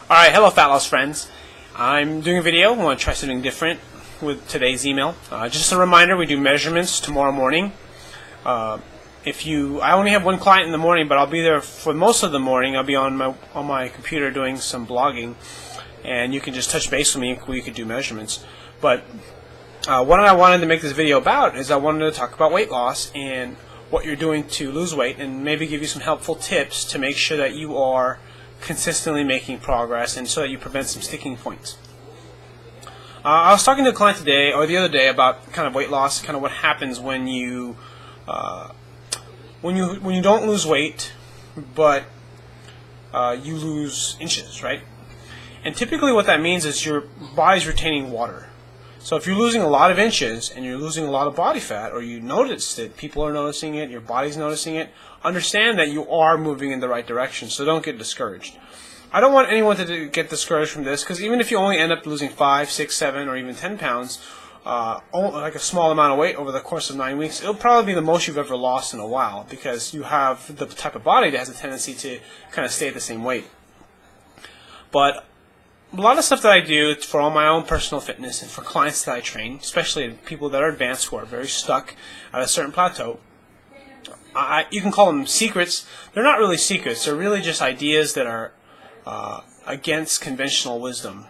Alright, hello fat loss friends. I'm doing a video. I want to try something different with today's email. Just a reminder, we do measurements tomorrow morning. I only have one client in the morning, but I'll be there for most of the morning. I'll be on my computer doing some blogging, and you can just touch base with me. We could do measurements. But what I wanted to make this video about is I wanted to talk about weight loss and what you're doing to lose weight, and maybe give you some helpful tips to make sure that you are consistently making progress and so that you prevent some sticking points. I was talking to a client today or the other day about kind of weight loss, kind of what happens when you don't lose weight, but you lose inches, right? And typically what that means is your body's retaining water. So if you're losing a lot of inches and you're losing a lot of body fat, or you notice it, people are noticing it, your body's noticing it, understand that you are moving in the right direction, so don't get discouraged. I don't want anyone to get discouraged from this, because even if you only end up losing 5, 6, 7, or even 10 pounds, like a small amount of weight over the course of 9 weeks, it'll probably be the most you've ever lost in a while, because you have the type of body that has a tendency to kind of stay at the same weight. But a lot of stuff that I do for all my own personal fitness and for clients that I train, especially people that are advanced who are very stuck at a certain plateau, you can call them secrets. They're not really secrets. They're really just ideas that are against conventional wisdom.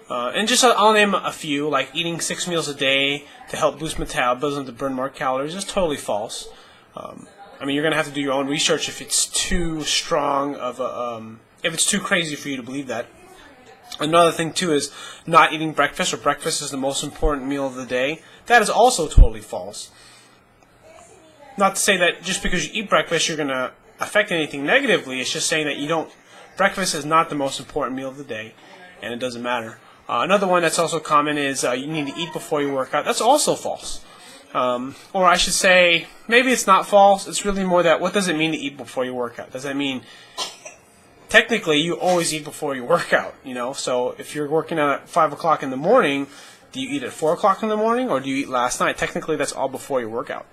And just I'll name a few, like eating 6 meals a day to help boost metabolism to burn more calories is totally false. I mean, you're going to have to do your own research if it's too strong of a, if it's too crazy for you to believe that. Another thing, too, is not eating breakfast, or breakfast is the most important meal of the day. That is also totally false. Not to say that just because you eat breakfast you're going to affect anything negatively. It's just saying that you don't. Breakfast is not the most important meal of the day, and it doesn't matter. Another one that's also common is you need to eat before you work out. That's also false. Or I should say, maybe it's not false. It's really more that, what does it mean to eat before you work out? Does that mean technically you always eat before you work out, you know? So if you're working out at 5 o'clock in the morning, do you eat at 4 o'clock in the morning, or do you eat last night? Technically that's all before your workout.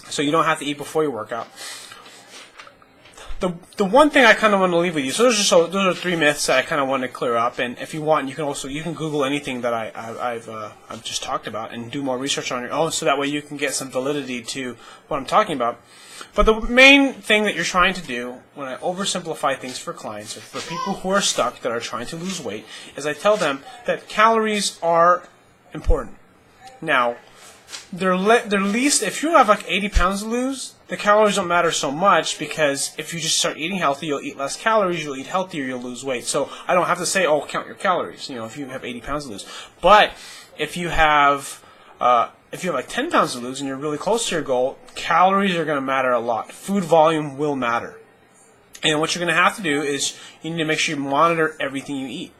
So you don't have to eat before you work out. The one thing I kind of want to leave with you, so those are 3 myths that I kind of want to clear up, and if you want, you can Google anything that I've just talked about and do more research on your own, so that way you can get some validity to what I'm talking about. But the main thing that you're trying to do, when I oversimplify things for clients, or for people who are stuck that are trying to lose weight, is I tell them that calories are important. Now, they're least, if you have like 80 pounds to lose, the calories don't matter so much, because if you just start eating healthy, you'll eat less calories, you'll eat healthier, you'll lose weight. So I don't have to say, oh, count your calories, you know, if you have 80 pounds to lose. But if you have like 10 pounds to lose and you're really close to your goal, calories are going to matter a lot. Food volume will matter. And what you're going to have to do is you need to make sure you monitor everything you eat.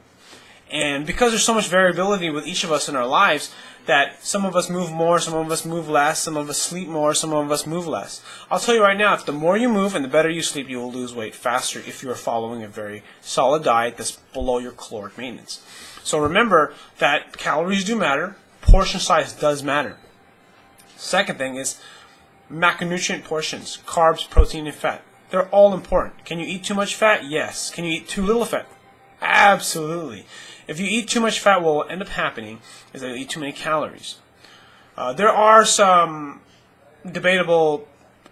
And because there's so much variability with each of us in our lives, that some of us move more, some of us move less, some of us sleep more, some of us move less. I'll tell you right now, if the more you move and the better you sleep, you will lose weight faster if you are following a very solid diet that's below your caloric maintenance. So remember that calories do matter, portion size does matter. Second thing is macronutrient portions, carbs, protein, and fat. They're all important. Can you eat too much fat? Yes. Can you eat too little fat? Absolutely. If you eat too much fat, what will end up happening is that you'll eat too many calories. There are some debatable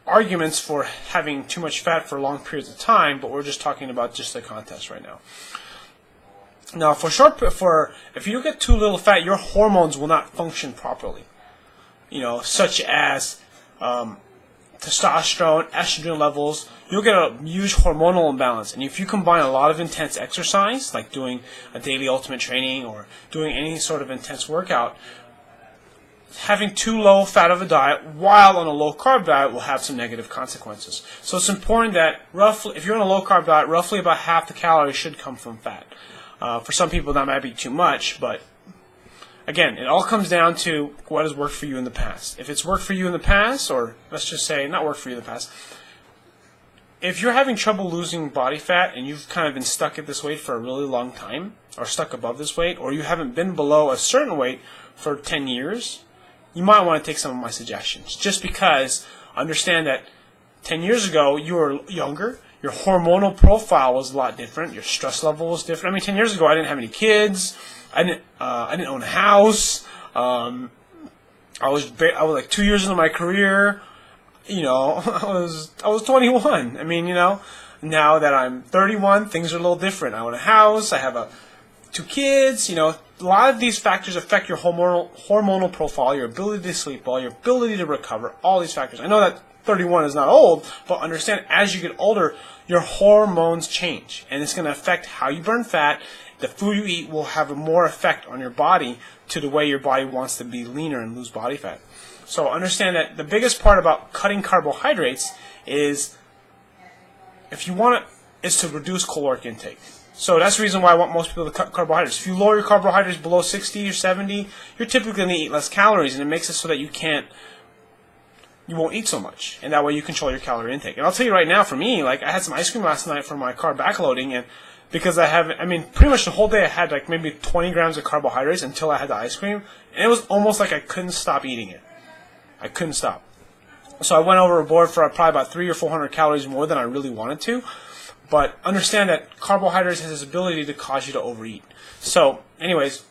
arguments for having too much fat for long periods of time, but we're just talking about just the contest right now. Now, if you get too little fat, your hormones will not function properly. You know, such as testosterone, estrogen levels. You'll get a huge hormonal imbalance. And if you combine a lot of intense exercise, like doing a daily ultimate training or doing any sort of intense workout, having too low fat of a diet while on a low carb diet will have some negative consequences. So it's important that roughly, if you're on a low carb diet, roughly about half the calories should come from fat. For some people that might be too much, but again, it all comes down to what has worked for you in the past. If it's worked for you in the past, or let's just say not worked for you in the past, if you're having trouble losing body fat and you've kind of been stuck at this weight for a really long time, or stuck above this weight, or you haven't been below a certain weight for 10 years, you might want to take some of my suggestions. Just because understand that 10 years ago you were younger, Your hormonal profile was a lot different. Your stress level was different. I mean, 10 years ago, I didn't have any kids. I didn't own a house. I was like 2 years into my career. You know, I was 21. I mean, you know, now that I'm 31, things are a little different. I own a house. I have 2 kids. You know, a lot of these factors affect your hormonal profile, your ability to sleep well, your ability to recover. All these factors. I know that 31 is not old, but understand as you get older, your hormones change, and it's going to affect how you burn fat. The food you eat will have a more effect on your body to the way your body wants to be leaner and lose body fat. So understand that the biggest part about cutting carbohydrates is, if you want it, is to reduce caloric intake. So that's the reason why I want most people to cut carbohydrates. If you lower your carbohydrates below 60 or 70, you're typically going to eat less calories, and it makes it so that you won't eat so much, and that way you control your calorie intake. And I'll tell you right now, for me, like, I had some ice cream last night for my carb backloading, and because pretty much the whole day I had like maybe 20 grams of carbohydrates until I had the ice cream, and it was almost like I couldn't stop eating it. I couldn't stop. So I went overboard for probably about 300 or 400 calories more than I really wanted to. But understand that carbohydrates has this ability to cause you to overeat. So, anyways,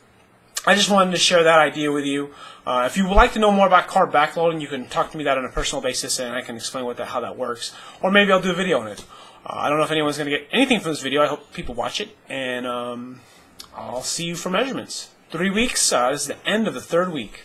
I just wanted to share that idea with you. If you would like to know more about carb backloading, you can talk to me that on a personal basis, and I can explain how that works. Or maybe I'll do a video on it. I don't know if anyone's going to get anything from this video. I hope people watch it, and I'll see you for measurements. 3 weeks. This is the end of the 3rd week.